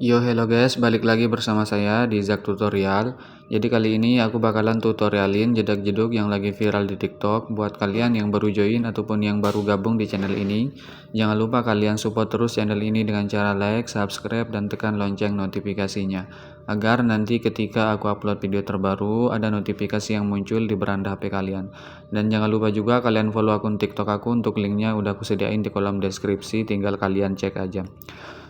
Yo hello guys, balik lagi bersama saya di Zak Tutorial. Jadi kali ini aku bakalan tutorialin jedak-jeduk yang lagi viral di TikTok. Buat kalian yang baru join ataupun yang baru gabung di channel ini, jangan lupa kalian support terus channel ini dengan cara like, subscribe, dan tekan lonceng notifikasinya, agar nanti ketika aku upload video terbaru ada notifikasi yang muncul di beranda HP kalian. Dan jangan lupa juga kalian follow akun TikTok aku, untuk linknya udah aku sediain di kolom deskripsi, tinggal kalian cek aja.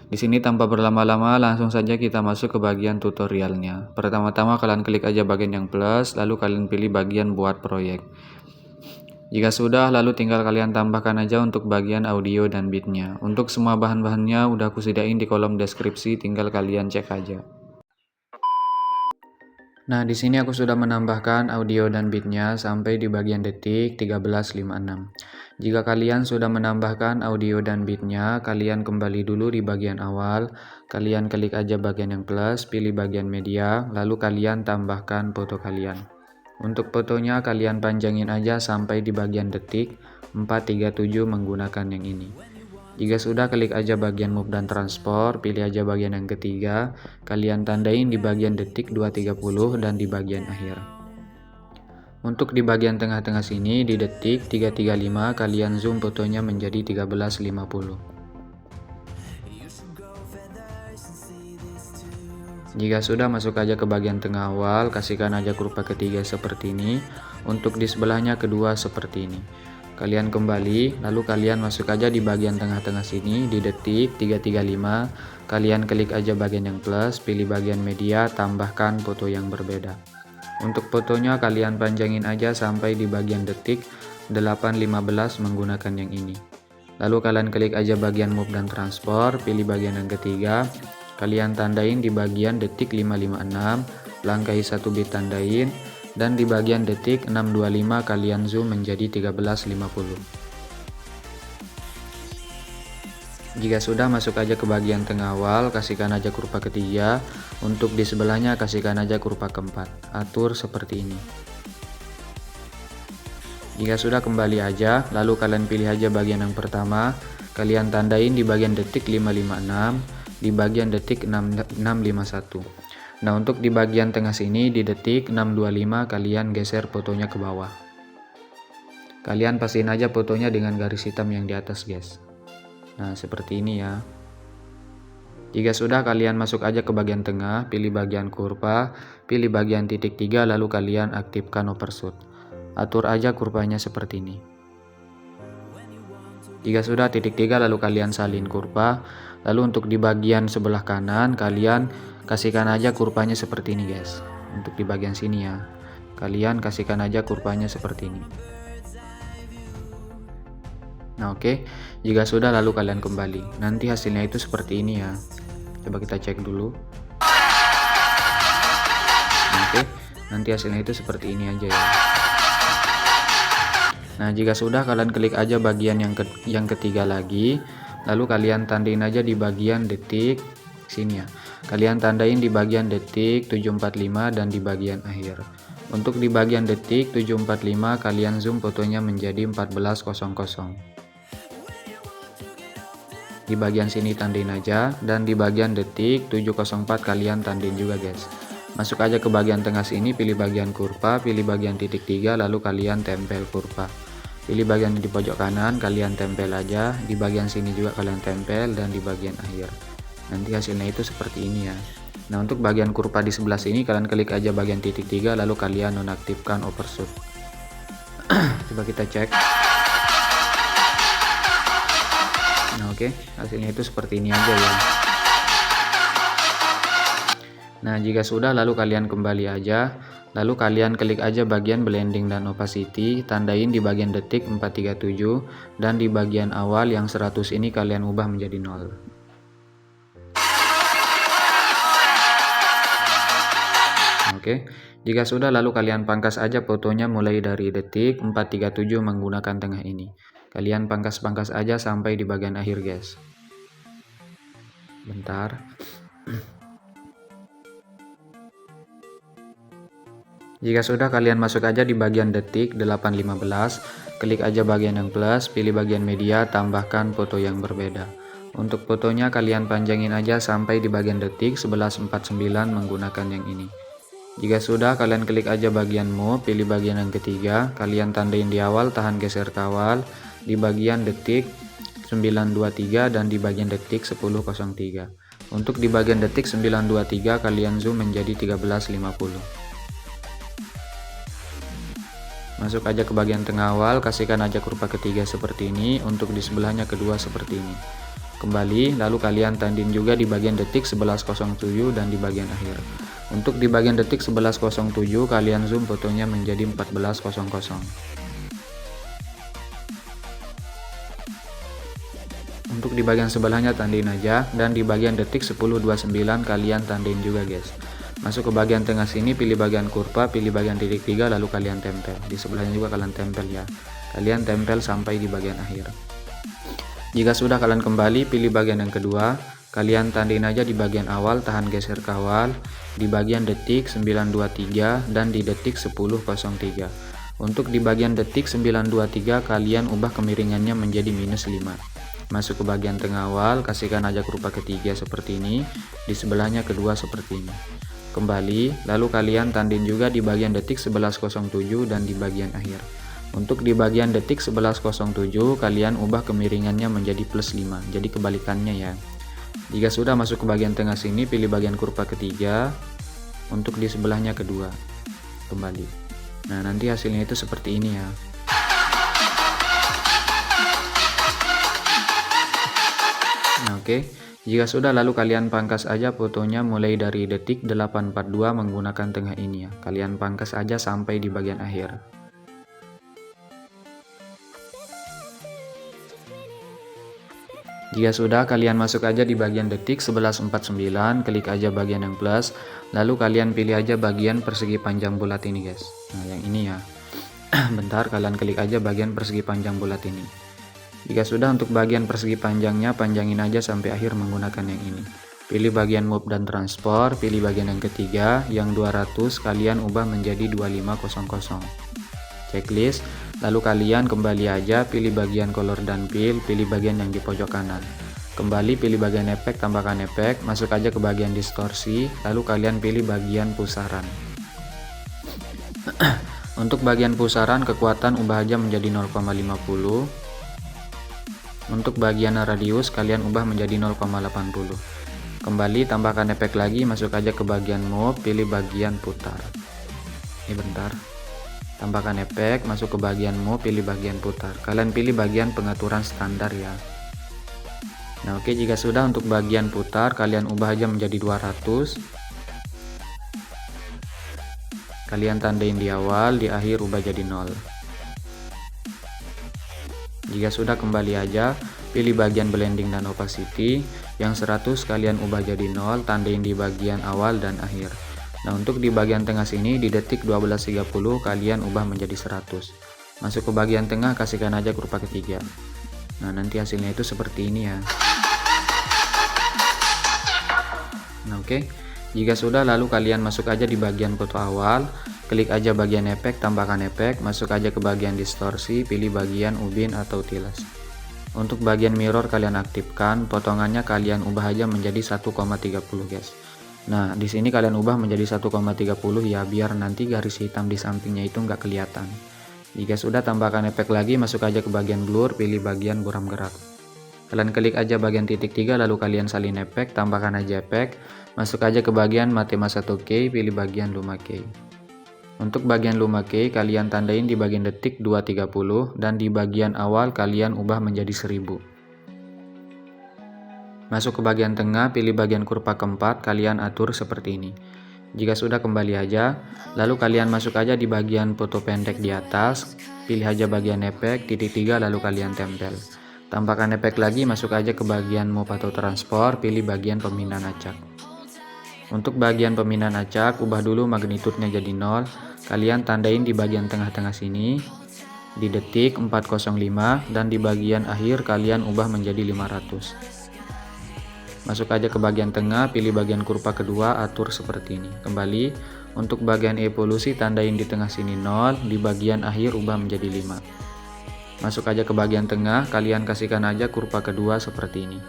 Di sini tanpa berlama-lama langsung saja kita masuk ke bagian tutorialnya. Pertama-tama kalian klik aja bagian yang plus, lalu kalian pilih bagian buat proyek. Jika sudah, lalu tinggal kalian tambahkan aja untuk bagian audio dan beatnya. Untuk semua bahan-bahannya udah aku sediain di kolom deskripsi, tinggal kalian cek aja. Nah, di sini aku sudah menambahkan audio dan beatnya sampai di bagian detik 13.56. Jika kalian sudah menambahkan audio dan beatnya, kalian kembali dulu di bagian awal, kalian klik aja bagian yang plus, pilih bagian media, lalu kalian tambahkan foto kalian. Untuk fotonya kalian panjangin aja sampai di bagian detik 437 menggunakan yang ini. Jika sudah, klik aja bagian move dan transport, pilih aja bagian yang ketiga, kalian tandain di bagian detik 230 dan di bagian akhir. Untuk di bagian tengah-tengah sini di detik 335 kalian zoom fotonya menjadi 13.50. Jika sudah, masuk aja ke bagian tengah awal, kasihkan aja kurva ketiga seperti ini, untuk di sebelahnya kedua seperti ini. Kalian kembali, lalu kalian masuk aja di bagian tengah-tengah sini di detik 335, kalian klik aja bagian yang plus, pilih bagian media, tambahkan foto yang berbeda. Untuk fotonya kalian panjangin aja sampai di bagian detik 8.15 menggunakan yang ini. Lalu kalian klik aja bagian move dan transport, pilih bagian yang ketiga, kalian tandain di bagian detik 556, langkahi 1 bit tandain, dan di bagian detik 625 kalian zoom menjadi 13.50. Jika sudah, masuk aja ke bagian tengah awal, kasihkan aja kurva ketiga, untuk di sebelahnya kasihkan aja kurva keempat, atur seperti ini. Jika sudah, kembali aja, lalu kalian pilih aja bagian yang pertama, kalian tandain di bagian detik 556, di bagian detik 651. Nah, untuk di bagian tengah sini di detik 625 kalian geser fotonya ke bawah. Kalian pastiin aja fotonya dengan garis hitam yang di atas, guys. Nah, seperti ini ya. Jika sudah, kalian masuk aja ke bagian tengah, pilih bagian kurva, pilih bagian titik 3, lalu kalian aktifkan overshoot. Atur aja kurvanya seperti ini. Jika sudah titik 3, lalu kalian salin kurva. Lalu untuk di bagian sebelah kanan kalian kasihkan aja kurvanya seperti ini, guys. Untuk di bagian sini ya, kalian kasihkan aja kurvanya seperti ini. Nah, oke. Jika sudah, lalu kalian kembali. Nanti hasilnya itu seperti ini ya. Coba kita cek dulu. Nah, oke. Nanti hasilnya itu seperti ini aja ya. Nah, jika sudah, kalian klik aja bagian yang ketiga lagi, lalu kalian tandain aja di bagian detik sini ya. Kalian tandain di bagian detik 745 dan di bagian akhir. Untuk di bagian detik 745 kalian zoom fotonya menjadi 14.00. Di bagian sini tandain aja, dan di bagian detik 704 kalian tandain juga, guys. Masuk aja ke bagian tengah sini, pilih bagian kurva, pilih bagian titik 3, lalu kalian tempel kurva. Pilih bagian di pojok kanan, kalian tempel aja, di bagian sini juga kalian tempel, dan di bagian akhir. Nanti hasilnya itu seperti ini ya. Nah, untuk bagian kurva di sebelah sini kalian klik aja bagian titik 3, lalu kalian nonaktifkan overshoot. Coba kita cek. Nah, oke. Hasilnya itu seperti ini aja ya. Nah, jika sudah, lalu kalian kembali aja, lalu kalian klik aja bagian blending dan opacity, tandain di bagian detik 437, dan di bagian awal yang 100 ini kalian ubah menjadi 0. Oke. Jika sudah, lalu kalian pangkas aja fotonya mulai dari detik 437 menggunakan tengah ini. Kalian pangkas-pangkas aja sampai di bagian akhir, guys. Bentar. Jika sudah, kalian masuk aja di bagian detik 8.15, klik aja bagian yang plus, pilih bagian media, tambahkan foto yang berbeda. Untuk fotonya kalian panjangin aja sampai di bagian detik 11.49 menggunakan yang ini. Jika sudah, kalian klik aja bagian move, pilih bagian yang ketiga, kalian tandain di awal, tahan geser kawal, di bagian detik 9.23 dan di bagian detik 10.03. Untuk di bagian detik 9.23 kalian zoom menjadi 13.50. Masuk aja ke bagian tengah awal, kasihkan aja kurva ketiga seperti ini, untuk di sebelahnya kedua seperti ini. Kembali, lalu kalian tandin juga di bagian detik 11.07 dan di bagian akhir. Untuk di bagian detik 11.07 kalian zoom fotonya menjadi 14.00. Untuk di bagian sebelahnya tandain aja, dan di bagian detik 10.29 kalian tandain juga guys. Masuk ke bagian tengah sini, pilih bagian kurva, pilih bagian titik 3 lalu kalian tempel. Di sebelahnya juga kalian tempel ya. Kalian tempel sampai di bagian akhir. Jika sudah, kalian kembali pilih bagian yang kedua. Kalian tandain aja di bagian awal, tahan geser kawal, di bagian detik 9.23 dan di detik 10.03. Untuk di bagian detik 9.23 kalian ubah kemiringannya menjadi -5. Masuk ke bagian tengah awal, kasihkan aja kurva ketiga seperti ini, di sebelahnya kedua seperti ini. Kembali, lalu kalian tandin juga di bagian detik 11.07 dan di bagian akhir. Untuk di bagian detik 11.07 kalian ubah kemiringannya menjadi +5, jadi kebalikannya ya. Jika sudah, masuk ke bagian tengah sini, pilih bagian kurva ketiga, untuk di sebelahnya kedua. Kembali. Nah, nanti hasilnya itu seperti ini ya. Nah, oke. Jika sudah, lalu kalian pangkas aja fotonya mulai dari detik 8.42 menggunakan tengah ini ya. Kalian pangkas aja sampai di bagian akhir. Jika sudah, kalian masuk aja di bagian detik 11.49, klik aja bagian yang plus, lalu kalian pilih aja bagian persegi panjang bulat ini guys. Nah, yang ini ya. Bentar, kalian klik aja bagian persegi panjang bulat ini. Jika sudah, untuk bagian persegi panjangnya panjangin aja sampai akhir menggunakan yang ini. Pilih bagian move dan transport, pilih bagian yang ketiga, yang 200 kalian ubah menjadi 2500. Checklist, lalu kalian kembali aja, pilih bagian color dan fill, pilih bagian yang di pojok kanan. Kembali pilih bagian efek, tambahkan efek, masuk aja ke bagian distorsi, lalu kalian pilih bagian pusaran. Untuk bagian pusaran kekuatan ubah aja menjadi 0,50. Untuk bagian radius kalian ubah menjadi 0,80. Kembali tambahkan efek lagi, masuk aja ke bagian move, pilih bagian putar. Ini bentar. Tambahkan efek, masuk ke bagian move, pilih bagian putar. Kalian pilih bagian pengaturan standar ya. Nah, oke, jika sudah, untuk bagian putar kalian ubah aja menjadi 200. Kalian tandain di awal, di akhir ubah jadi 0. Jika sudah, kembali aja, pilih bagian blending dan opacity, yang 100 kalian ubah jadi 0, tandain di bagian awal dan akhir. Nah, untuk di bagian tengah sini di detik 12.30 kalian ubah menjadi 100. Masuk ke bagian tengah, kasihkan aja kurva ketiga. Nah, nanti hasilnya itu seperti ini ya. Nah, oke. Jika sudah, lalu kalian masuk aja di bagian foto awal, klik aja bagian efek, tambahkan efek, masuk aja ke bagian distorsi, pilih bagian ubin atau tiles. Untuk bagian mirror kalian aktifkan, potongannya kalian ubah aja menjadi 1,30 guys. Nah, di sini kalian ubah menjadi 1,30 ya, biar nanti garis hitam di sampingnya itu nggak kelihatan. Jika sudah, tambahkan efek lagi, masuk aja ke bagian blur, pilih bagian buram gerak. Kalian klik aja bagian titik 3, lalu kalian salin efek, tambahkan aja efek, masuk aja ke bagian Mathema 1K, pilih bagian Luma K. Untuk bagian Luma K kalian tandain di bagian detik 2.30 dan di bagian awal kalian ubah menjadi 1000. Masuk ke bagian tengah, pilih bagian kurva keempat, kalian atur seperti ini. Jika sudah, kembali aja, lalu kalian masuk aja di bagian foto pendek di atas, pilih aja bagian efek, titik 3 lalu kalian tempel. Tambahkan efek lagi, masuk aja ke bagian move atau transport, pilih bagian pemindahan acak. Untuk bagian pemindahan acak, ubah dulu magnitudenya jadi 0, kalian tandain di bagian tengah-tengah sini, di detik 405 dan di bagian akhir kalian ubah menjadi 500. Masuk aja ke bagian tengah, pilih bagian kurva kedua, atur seperti ini. Kembali, untuk bagian evolusi tandain di tengah sini 0, di bagian akhir ubah menjadi 5. Masuk aja ke bagian tengah, kalian kasihkan aja kurva kedua seperti ini.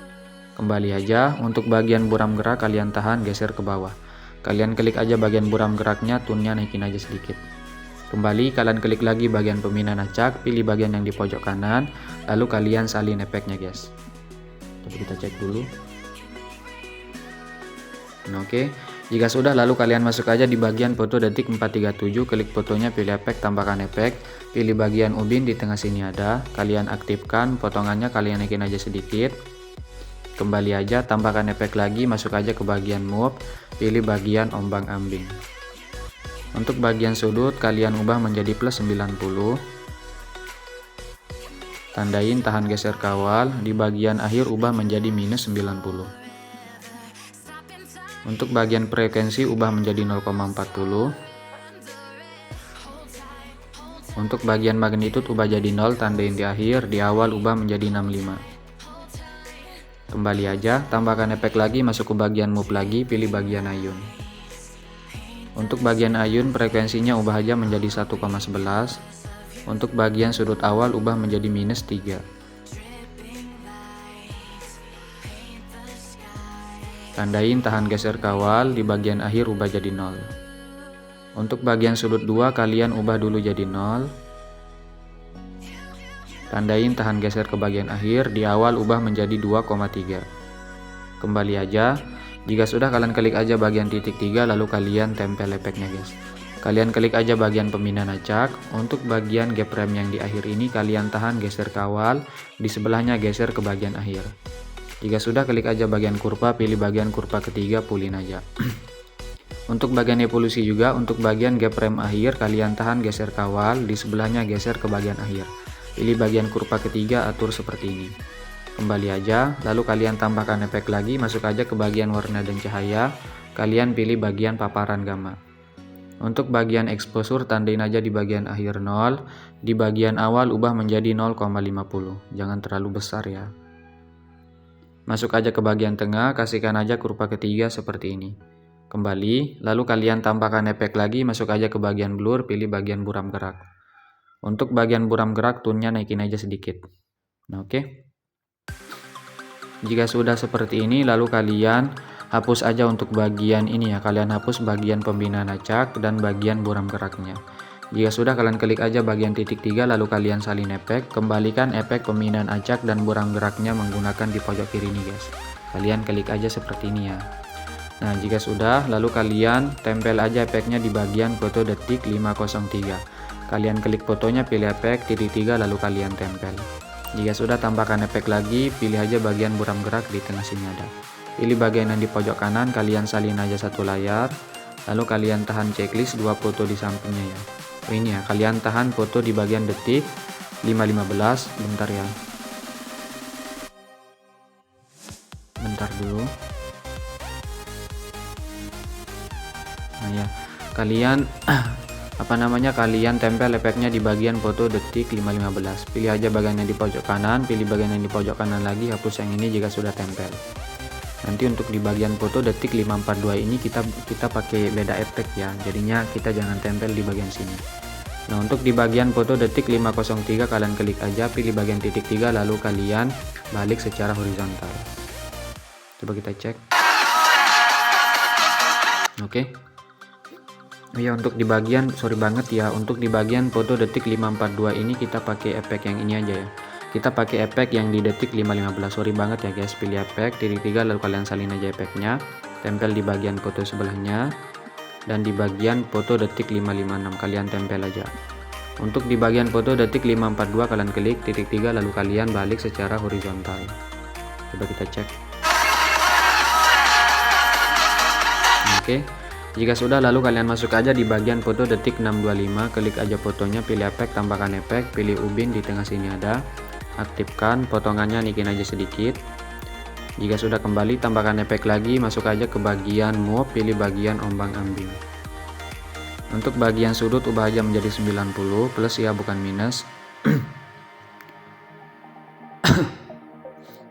Kembali aja. Untuk bagian buram gerak kalian tahan, geser ke bawah. Kalian klik aja bagian buram geraknya, tunnya naikin aja sedikit. Kembali kalian klik lagi bagian pembinaan acak, pilih bagian yang di pojok kanan, lalu kalian salin efeknya guys. Coba kita cek dulu. Nah, oke. Jika sudah, lalu kalian masuk aja di bagian foto detik 437, klik fotonya, pilih efek, tambahkan efek, pilih bagian ubin di tengah sini ada, kalian aktifkan, potongannya kalian naikin aja sedikit. Kembali aja, tambahkan efek lagi, masuk aja ke bagian move, pilih bagian ombang ambing. Untuk bagian sudut kalian ubah menjadi plus 90. Tandain tahan geser kawal, di bagian akhir ubah menjadi minus 90. Untuk bagian frekuensi ubah menjadi 0,40. Untuk bagian magnitude ubah jadi 0, tandain di akhir, di awal ubah menjadi 65. Kembali aja, tambahkan efek lagi, masuk ke bagian move lagi, pilih bagian ayun. Untuk bagian ayun frekuensinya ubah aja menjadi 1,11. Untuk bagian sudut awal ubah menjadi minus 3. Tandain tahan geser kawal, di bagian akhir ubah jadi 0. Untuk bagian sudut 2 kalian ubah dulu jadi 0. Tandain tahan geser ke bagian akhir, di awal ubah menjadi 2,3. Kembali aja. Jika sudah, kalian klik aja bagian titik 3, lalu kalian tempel efeknya guys. Kalian klik aja bagian pembinaan acak. Untuk bagian gap rem yang di akhir ini kalian tahan geser kawal, di sebelahnya geser ke bagian akhir. Jika sudah, klik aja bagian kurva, pilih bagian kurva ketiga, pulin aja. Untuk bagian evolusi juga, untuk bagian gap rem akhir kalian tahan geser kawal, di sebelahnya geser ke bagian akhir. Pilih bagian kurva ketiga, atur seperti ini. Kembali aja, lalu kalian tambahkan efek lagi, masuk aja ke bagian warna dan cahaya, kalian pilih bagian paparan gamma. Untuk bagian exposure tandain aja di bagian akhir 0, di bagian awal ubah menjadi 0,50, jangan terlalu besar ya. Masuk aja ke bagian tengah, kasihkan aja kurva ketiga seperti ini. Kembali, lalu kalian tambahkan efek lagi, masuk aja ke bagian blur, pilih bagian buram gerak. Untuk bagian buram gerak, tunnya naikin aja sedikit. Nah, oke. Jika sudah seperti ini, lalu kalian hapus aja untuk bagian ini ya, kalian hapus bagian pembinaan acak dan bagian buram geraknya. Jika sudah, kalian klik aja bagian titik 3, lalu kalian salin efek, kembalikan efek pembinaan acak dan buram geraknya menggunakan di pojok kiri ini guys. Kalian klik aja seperti ini ya. Nah, jika sudah, lalu kalian tempel aja efeknya di bagian foto detik 503. Kalian klik fotonya, pilih efek titik 3, lalu kalian tempel. Jika sudah, tambahkan efek lagi, pilih aja bagian buram gerak di tengah sini ada. Pilih bagian yang di pojok kanan, kalian salin aja satu layar, lalu kalian tahan checklist 2 foto di sampingnya ya. Ini ya, kalian tahan foto di bagian detik 5.15, bentar ya. Bentar dulu. Nah ya, kalian kalian tempel efeknya di bagian foto detik 5.15. Pilih aja bagian yang di pojok kanan, pilih bagian yang di pojok kanan lagi, hapus yang ini jika sudah tempel. Nanti untuk di bagian foto detik 542 ini kita pakai beda efek ya, jadinya kita jangan tempel di bagian sini. Nah, untuk di bagian foto detik 503 kalian klik aja, pilih bagian titik 3, lalu kalian balik secara horizontal. Coba kita cek. Oke. Ya, untuk di bagian, sorry banget ya, untuk di bagian foto detik 542 ini kita pakai efek yang ini aja ya. Kita pakai efek yang di detik 5.15, sorry banget ya guys. Pilih efek titik 3, lalu kalian salin aja efeknya, tempel di bagian foto sebelahnya, dan di bagian foto detik 556 kalian tempel aja. Untuk di bagian foto detik 542 kalian klik titik 3, lalu kalian balik secara horizontal. Coba kita cek. Oke. Jika sudah, lalu kalian masuk aja di bagian foto detik 625, klik aja fotonya, pilih efek, tambahkan efek, pilih ubin di tengah sini ada, aktifkan, potongannya naikin aja sedikit. Jika sudah, kembali tambahkan efek lagi, masuk aja ke bagian move, pilih bagian ombang ambing. Untuk bagian sudut ubah aja menjadi 90 plus ya, bukan minus.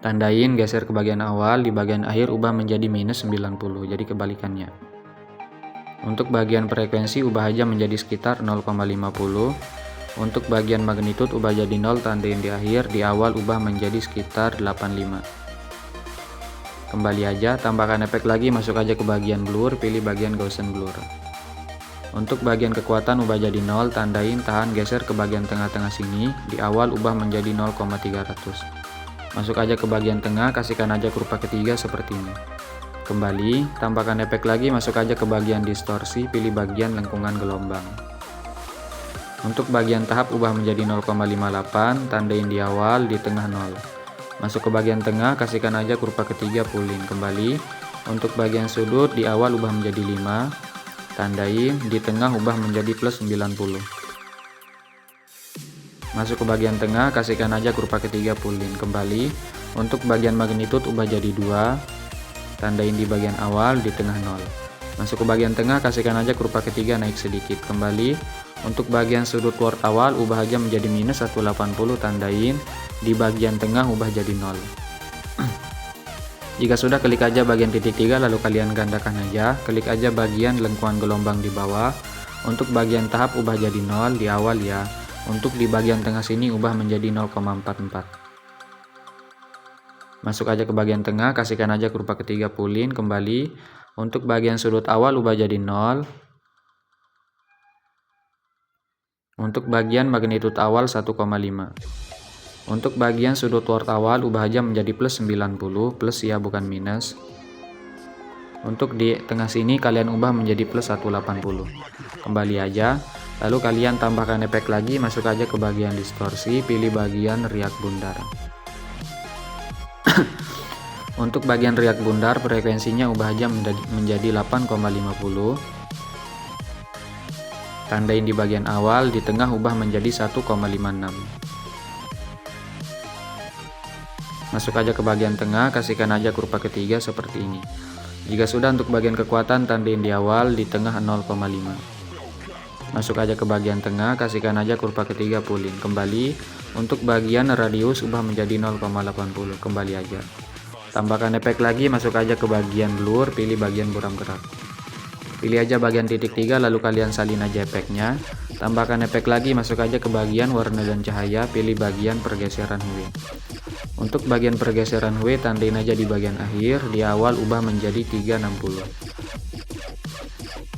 Tandain geser ke bagian awal, di bagian akhir ubah menjadi minus 90, jadi kebalikannya. Untuk bagian frekuensi ubah aja menjadi sekitar 0,50. Untuk bagian magnitude ubah jadi 0, tandain di akhir, di awal ubah menjadi sekitar 85. Kembali aja, tambahkan efek lagi, masuk aja ke bagian blur, pilih bagian Gaussian blur. Untuk bagian kekuatan ubah jadi 0, tandain, tahan, geser ke bagian tengah-tengah sini, di awal ubah menjadi 0,300. Masuk aja ke bagian tengah, kasihkan aja kurva ketiga seperti ini. Kembali, tambahkan efek lagi, masuk aja ke bagian distorsi, pilih bagian lengkungan gelombang. Untuk bagian tahap ubah menjadi 0,58, tandain di awal, di tengah 0. Masuk ke bagian tengah, kasihkan aja kurva ketiga pulin. Kembali, untuk bagian sudut di awal ubah menjadi 5, tandain, di tengah ubah menjadi plus 90. Masuk ke bagian tengah, kasihkan aja kurva ketiga pulin. Kembali, untuk bagian magnitude ubah jadi 2, tandain di bagian awal, di tengah 0. Masuk ke bagian tengah, kasihkan aja kurva ketiga naik sedikit. Kembali, untuk bagian sudut word awal ubah aja menjadi minus 180, tandain, di bagian tengah ubah jadi 0. Jika sudah, klik aja bagian titik 3, lalu kalian gandakan aja, klik aja bagian lengkungan gelombang di bawah. Untuk bagian tahap ubah jadi 0 di awal ya. Untuk di bagian tengah sini ubah menjadi 0,44. Masuk aja ke bagian tengah, kasihkan aja kurva ketiga pulin. Kembali, untuk bagian sudut awal ubah jadi 0. Untuk bagian magnitude awal 1,5. Untuk bagian sudut word awal ubah aja menjadi plus 90, plus ya bukan minus. Untuk di tengah sini kalian ubah menjadi plus 180. Kembali aja, lalu kalian tambahkan efek lagi, masuk aja ke bagian distorsi, pilih bagian riak bundar. Untuk bagian riak bundar, frekuensinya ubah aja menjadi 8,50. Tandain di bagian awal, di tengah ubah menjadi 1,56. Masuk aja ke bagian tengah, kasihkan aja kurva ketiga seperti ini. Jika sudah, untuk bagian kekuatan tandain di awal, di tengah 0,5. Masuk aja ke bagian tengah, kasihkan aja kurva ketiga pulin. Kembali, untuk bagian radius ubah menjadi 0,80. Kembali aja. Tambahkan efek lagi, masuk aja ke bagian blur, pilih bagian buram gerak. Pilih aja bagian titik 3, lalu kalian salin aja efeknya. Tambahkan efek lagi, masuk aja ke bagian warna dan cahaya, pilih bagian pergeseran hue. Untuk bagian pergeseran hue, tandain aja di bagian akhir, di awal ubah menjadi 360.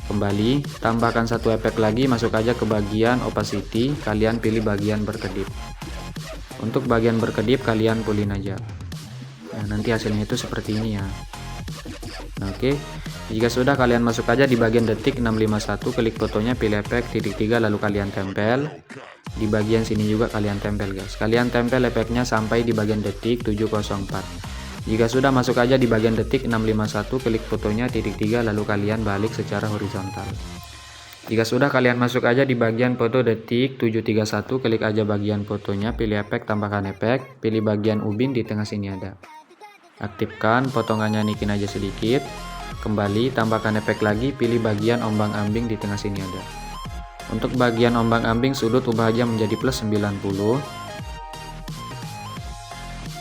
Kembali, tambahkan satu efek lagi, masuk aja ke bagian opacity, kalian pilih bagian berkedip. Untuk bagian berkedip kalian pulin aja. Nah, nanti hasilnya itu seperti ini ya. Nah, oke. Jika sudah, kalian masuk aja di bagian detik 651, klik fotonya, pilih efek titik 3, lalu kalian tempel. Di bagian sini juga kalian tempel guys. Kalian tempel efeknya sampai di bagian detik 704. Jika sudah, masuk aja di bagian detik 651, klik fotonya titik 3, lalu kalian balik secara horizontal. Jika sudah, kalian masuk aja di bagian foto detik 731, klik aja bagian fotonya, pilih efek, tambahkan efek, pilih bagian ubin di tengah sini ada. Aktifkan, potongannya naikin aja sedikit. Kembali, tambahkan efek lagi, pilih bagian ombang-ambing di tengah sini ada. Untuk bagian ombang-ambing sudut ubah aja menjadi plus 90.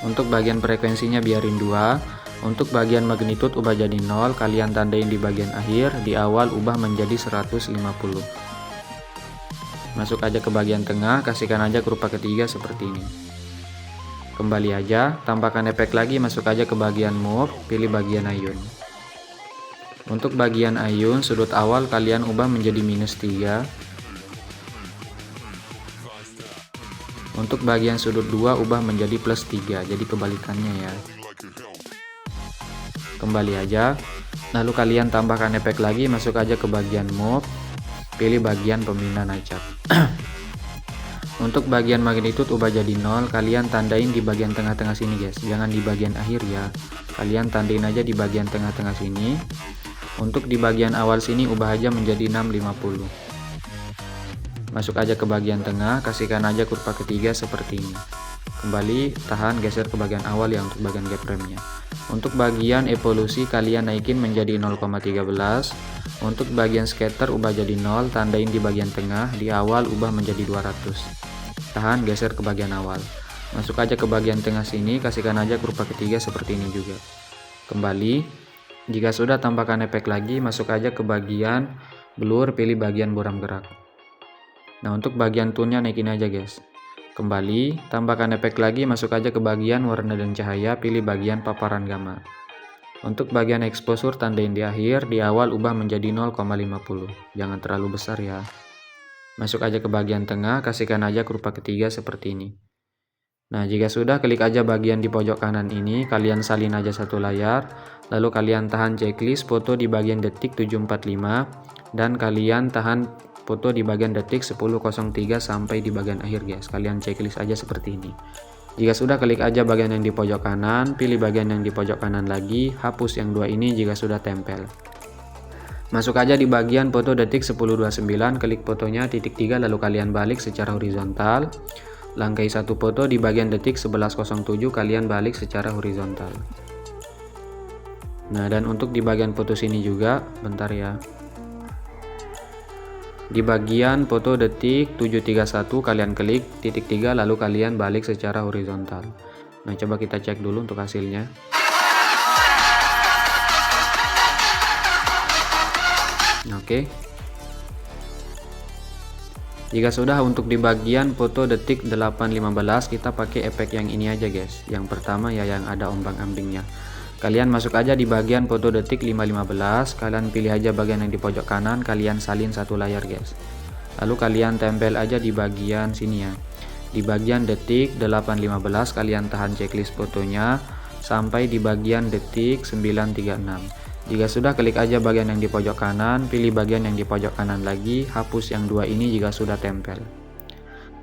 Untuk bagian frekuensinya biarin 2. Untuk bagian magnitude ubah jadi 0, kalian tandain di bagian akhir, di awal ubah menjadi 150. Masuk aja ke bagian tengah, kasihkan aja kurva ketiga seperti ini. Kembali aja, tambahkan efek lagi, masuk aja ke bagian move, pilih bagian ayun. Untuk bagian ayun, sudut awal kalian ubah menjadi minus 3. Untuk bagian sudut 2 ubah menjadi plus 3, jadi kebalikannya ya. Kembali aja, lalu kalian tambahkan efek lagi, masuk aja ke bagian move, pilih bagian pembinaan acak. Untuk bagian magnitude ubah jadi 0, kalian tandain di bagian tengah-tengah sini guys, jangan di bagian akhir ya. Kalian tandain aja di bagian tengah-tengah sini. Untuk di bagian awal sini ubah aja menjadi 650. Masuk aja ke bagian tengah, kasihkan aja kurva ketiga seperti ini. Kembali, tahan, geser ke bagian awal ya untuk bagian gap remnya. Untuk bagian evolusi kalian naikin menjadi 0,13. Untuk bagian scatter ubah jadi 0, tandain di bagian tengah, di awal ubah menjadi 200. Tahan, geser ke bagian awal. Masuk aja ke bagian tengah sini, kasihkan aja kurva ketiga seperti ini juga. Kembali, jika sudah, tambahkan efek lagi, masuk aja ke bagian blur, pilih bagian buram gerak. Nah, untuk bagian tone-nya naikin aja guys. Kembali, tambahkan efek lagi, masuk aja ke bagian warna dan cahaya, pilih bagian paparan gamma. Untuk bagian exposure tandain di akhir, di awal ubah menjadi 0,50. Jangan terlalu besar ya. Masuk aja ke bagian tengah, kasihkan aja kurva ketiga seperti ini. Nah, jika sudah, klik aja bagian di pojok kanan ini, kalian salin aja satu layar, lalu kalian tahan checklist foto di bagian detik 745, dan kalian tahan foto di bagian detik 10.03 sampai di bagian akhir guys. Kalian checklist aja seperti ini. Jika sudah, klik aja bagian yang di pojok kanan, pilih bagian yang di pojok kanan lagi, hapus yang dua ini jika sudah tempel. Masuk aja di bagian foto detik 10.29, klik fotonya titik 3 lalu kalian balik secara horizontal. Langkai satu foto di bagian detik 11.07, kalian balik secara horizontal. Nah, dan untuk di bagian foto sini juga, bentar ya. Di bagian foto detik 7.31 kalian klik titik 3 lalu kalian balik secara horizontal. Nah, coba kita cek dulu untuk hasilnya. Oke. Jika sudah, untuk di bagian foto detik 8.15 kita pakai efek yang ini aja guys. Yang pertama ya yang ada ombang-ambingnya. Kalian masuk aja di bagian foto detik 5.15, kalian pilih aja bagian yang di pojok kanan, kalian salin satu layar guys. Lalu kalian tempel aja di bagian sini ya. Di bagian detik 8.15 kalian tahan checklist fotonya sampai di bagian detik 9.36. Jika sudah, klik aja bagian yang di pojok kanan, pilih bagian yang di pojok kanan lagi, hapus yang dua ini jika sudah tempel.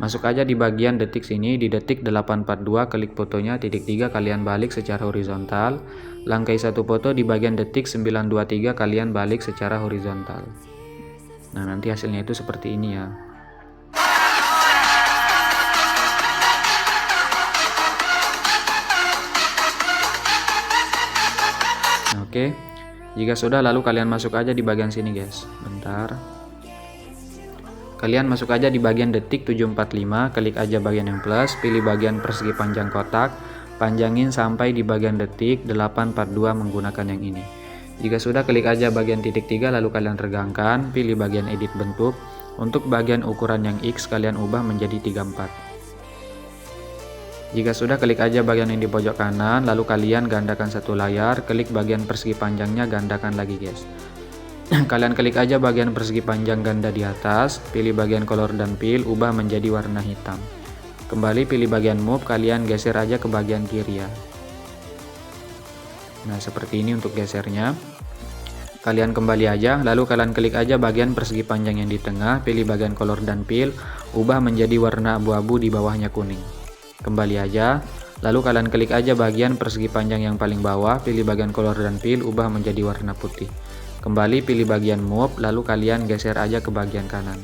Masuk aja di bagian detik sini, di detik 8.42 klik fotonya titik 3 kalian balik secara horizontal. Langkai satu foto di bagian detik 9.23 kalian balik secara horizontal. Nah, nanti hasilnya itu seperti ini ya. Oke. Jika sudah, lalu kalian masuk aja di bagian sini guys. Bentar. Kalian masuk aja di bagian detik 7.45, klik aja bagian yang plus, pilih bagian persegi panjang kotak, panjangin sampai di bagian detik 8.42 menggunakan yang ini. Jika sudah, klik aja bagian titik 3 lalu kalian regangkan, pilih bagian edit bentuk. Untuk bagian ukuran yang X kalian ubah menjadi 34. Jika sudah, klik aja bagian yang di pojok kanan, lalu kalian gandakan satu layar, klik bagian persegi panjangnya, gandakan lagi guys. Kalian klik aja bagian persegi panjang ganda di atas, pilih bagian color dan fill, ubah menjadi warna hitam. Kembali pilih bagian move, kalian geser aja ke bagian kiri ya. Nah, seperti ini untuk gesernya. Kalian kembali aja, lalu kalian klik aja bagian persegi panjang yang di tengah, pilih bagian color dan fill, ubah menjadi warna abu-abu, di bawahnya kuning. Kembali aja, lalu kalian klik aja bagian persegi panjang yang paling bawah, pilih bagian color dan fill, ubah menjadi warna putih. Kembali pilih bagian move, lalu kalian geser aja ke bagian kanan.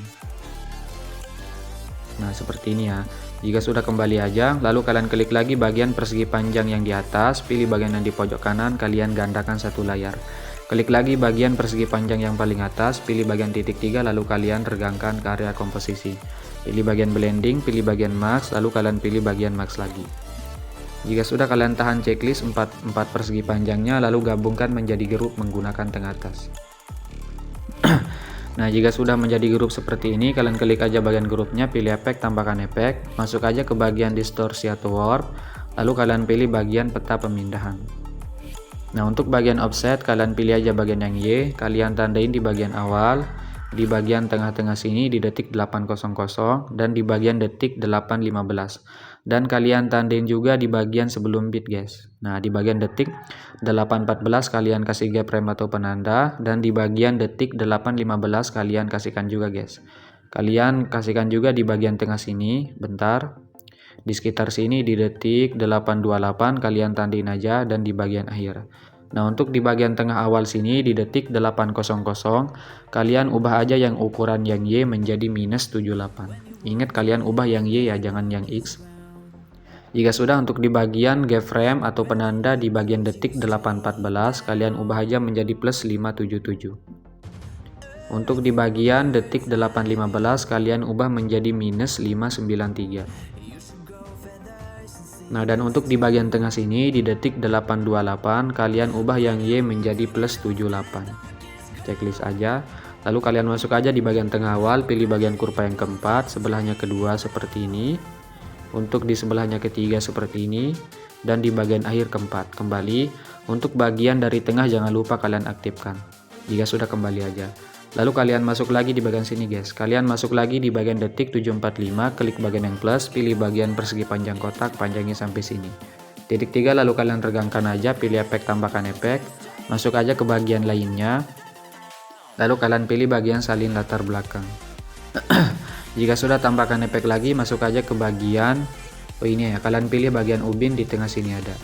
Nah, seperti ini ya. Jika sudah, kembali aja, lalu kalian klik lagi bagian persegi panjang yang di atas, pilih bagian yang di pojok kanan, kalian gandakan satu layar. Klik lagi bagian persegi panjang yang paling atas, pilih bagian titik 3 lalu kalian regangkan ke area komposisi. Pilih bagian blending, pilih bagian max, lalu kalian pilih bagian max lagi. Jika sudah, kalian tahan checklist 4 persegi panjangnya lalu gabungkan menjadi grup menggunakan tengah atas. Nah, jika sudah menjadi grup seperti ini, kalian klik aja bagian grupnya, pilih efek, tambahkan efek, masuk aja ke bagian distorsi atau warp, lalu kalian pilih bagian peta pemindahan. Nah, untuk bagian offset kalian pilih aja bagian yang Y, kalian tandain di bagian awal, di bagian tengah-tengah sini di detik 8.00 dan di bagian detik 8.15. Dan kalian tandain juga di bagian sebelum bit guys. Nah, di bagian detik 8.14 kalian kasih gap rem atau penanda, dan di bagian detik 8.15 kalian kasihkan juga guys. Kalian kasihkan juga di bagian tengah sini, bentar. Di sekitar sini di detik 8.28 kalian tandain aja, dan di bagian akhir. Nah, untuk di bagian tengah awal sini di detik 8.00 kalian ubah aja yang ukuran yang Y menjadi -78. Ingat kalian ubah yang Y ya, jangan yang X. Jika sudah, untuk di bagian gap frame atau penanda di bagian detik 8.14 kalian ubah aja menjadi +577. Untuk di bagian detik 8.15 kalian ubah menjadi -593. Nah, dan untuk di bagian tengah sini di detik 8.28 kalian ubah yang Y menjadi +78. Checklist aja. Lalu kalian masuk aja di bagian tengah awal, pilih bagian kurva yang keempat, sebelahnya kedua seperti ini. Untuk di sebelahnya ketiga seperti ini. dan di bagian akhir keempat. Kembali, untuk bagian dari tengah jangan lupa kalian aktifkan. Jika sudah, kembali aja. Lalu kalian masuk lagi di bagian sini guys. Kalian masuk lagi di bagian detik 745, klik bagian yang plus, pilih bagian persegi panjang kotak, panjangin sampai sini. Titik 3 lalu kalian regangkan aja, pilih efek tambahkan efek, masuk aja ke bagian lainnya. Lalu kalian pilih bagian salin latar belakang. Jika sudah, tambahkan efek lagi, masuk aja ke bagian ini ya, kalian pilih bagian ubin di tengah sini ada.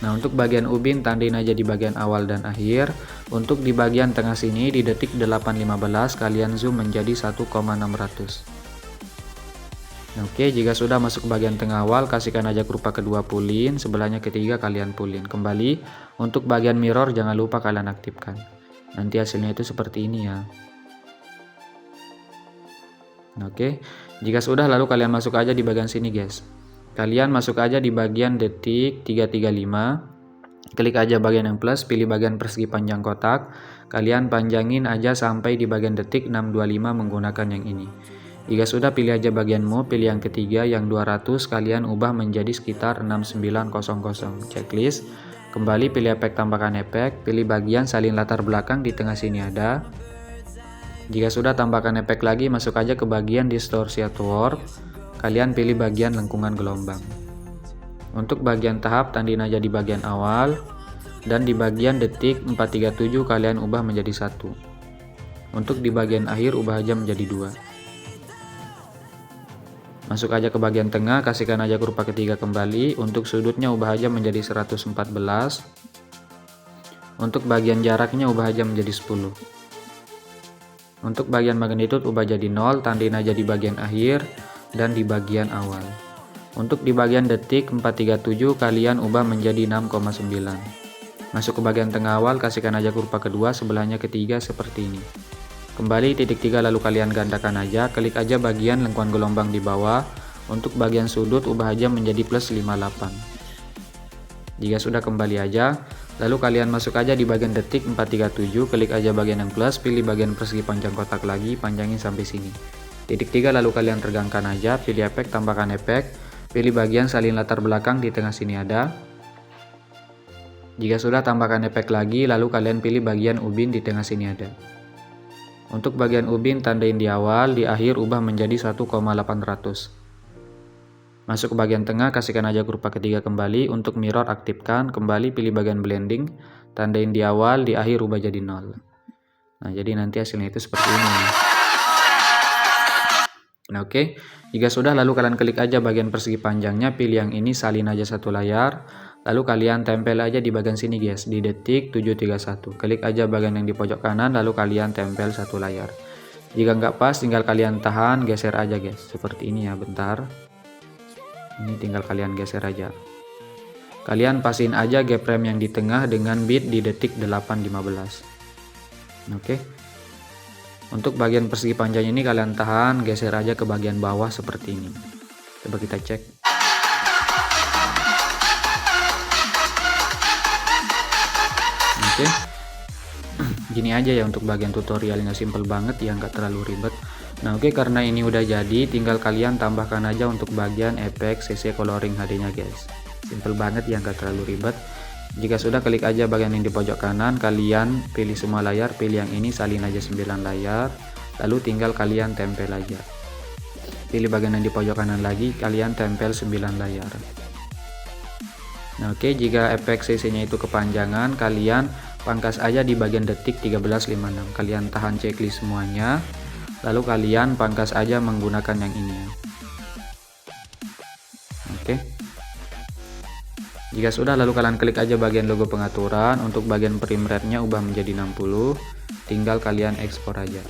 Nah, untuk bagian ubin tandain aja di bagian awal dan akhir. Untuk di bagian tengah sini di detik 8.15 kalian zoom menjadi 1,600. Oke, jika sudah masuk ke bagian tengah awal, kasihkan aja kurva kedua pulin, sebelahnya ketiga kalian pulin. Kembali, untuk bagian mirror jangan lupa kalian aktifkan. Nanti hasilnya itu seperti ini ya. Oke, jika sudah lalu kalian masuk aja di bagian sini guys. Kalian masuk aja di bagian detik 335, klik aja bagian yang plus, pilih bagian persegi panjang kotak, kalian panjangin aja sampai di bagian detik 625 menggunakan yang ini. Jika sudah, pilih aja bagian move, pilih yang ketiga yang 200, kalian ubah menjadi sekitar 6900. Checklist, kembali pilih efek tambahkan efek, pilih bagian salin latar belakang di tengah sini ada. Jika sudah, tambahkan efek lagi, masuk aja ke bagian distorsi atau warp, kalian pilih bagian lengkungan gelombang. Untuk bagian tahap tandain aja di bagian awal, dan di bagian detik 437 kalian ubah menjadi 1. Untuk di bagian akhir ubah aja menjadi 2. Masuk aja ke bagian tengah, kasihkan aja kurva ketiga kembali, untuk sudutnya ubah aja menjadi 114. Untuk bagian jaraknya ubah aja menjadi 10. Untuk bagian magnitude ubah jadi 0, tandain aja di bagian akhir dan di bagian awal. Untuk di bagian detik 437 kalian ubah menjadi 6,9. Masuk ke bagian tengah awal, kasihkan aja kurva kedua, sebelahnya ketiga seperti ini. Kembali titik 3 lalu kalian gandakan aja, klik aja bagian lengkungan gelombang di bawah. Untuk bagian sudut ubah aja menjadi plus 58. Jika sudah, kembali aja, lalu kalian masuk aja di bagian detik 437, klik aja bagian yang plus, pilih bagian persegi panjang kotak lagi, panjangin sampai sini. Titik 3 lalu kalian regangkan aja, pilih efek tambahkan efek, pilih bagian salin latar belakang di tengah sini ada. Jika sudah, tambahkan efek lagi, lalu kalian pilih bagian ubin di tengah sini ada. Untuk bagian ubin tandain di awal, di akhir ubah menjadi 1,800. Masuk ke bagian tengah, kasihkan aja kurva ketiga kembali, untuk mirror aktifkan, kembali pilih bagian blending, tandain di awal, di akhir ubah jadi 0. Nah, jadi nanti hasilnya itu seperti ini. Nah, oke. Jika sudah, lalu kalian klik aja bagian persegi panjangnya, pilih yang ini, salin aja satu layar, lalu kalian tempel aja di bagian sini guys, di detik 731. Klik aja bagian yang di pojok kanan, lalu kalian tempel satu layar. Jika nggak pas, tinggal kalian tahan, geser aja guys, seperti ini ya, bentar. Ini tinggal kalian geser aja. Kalian pasin aja gap frame yang di tengah dengan bit di detik 8.15. Oke. Untuk bagian persegi panjang ini kalian tahan, geser aja ke bagian bawah seperti ini. Coba kita cek. Oke. Gini aja ya untuk bagian tutorialnya, simple banget ya, nggak terlalu ribet. Nah, oke, karena ini udah jadi, tinggal kalian tambahkan aja untuk bagian efek CC coloring HD nya guys. Simple banget ya, nggak terlalu ribet. Jika sudah, klik aja bagian yang di pojok kanan, kalian pilih semua layar, pilih yang ini, salin aja 9 layar, lalu tinggal kalian tempel aja. Pilih bagian yang di pojok kanan lagi, kalian tempel 9 layar. Nah, oke, jika efek CC nya itu kepanjangan, kalian pangkas aja di bagian detik 1356. Kalian tahan checklist semuanya, lalu kalian pangkas aja menggunakan yang ini. Oke. Jika sudah, lalu kalian klik aja bagian logo pengaturan, untuk bagian frame rate nya ubah menjadi 60, tinggal kalian ekspor aja.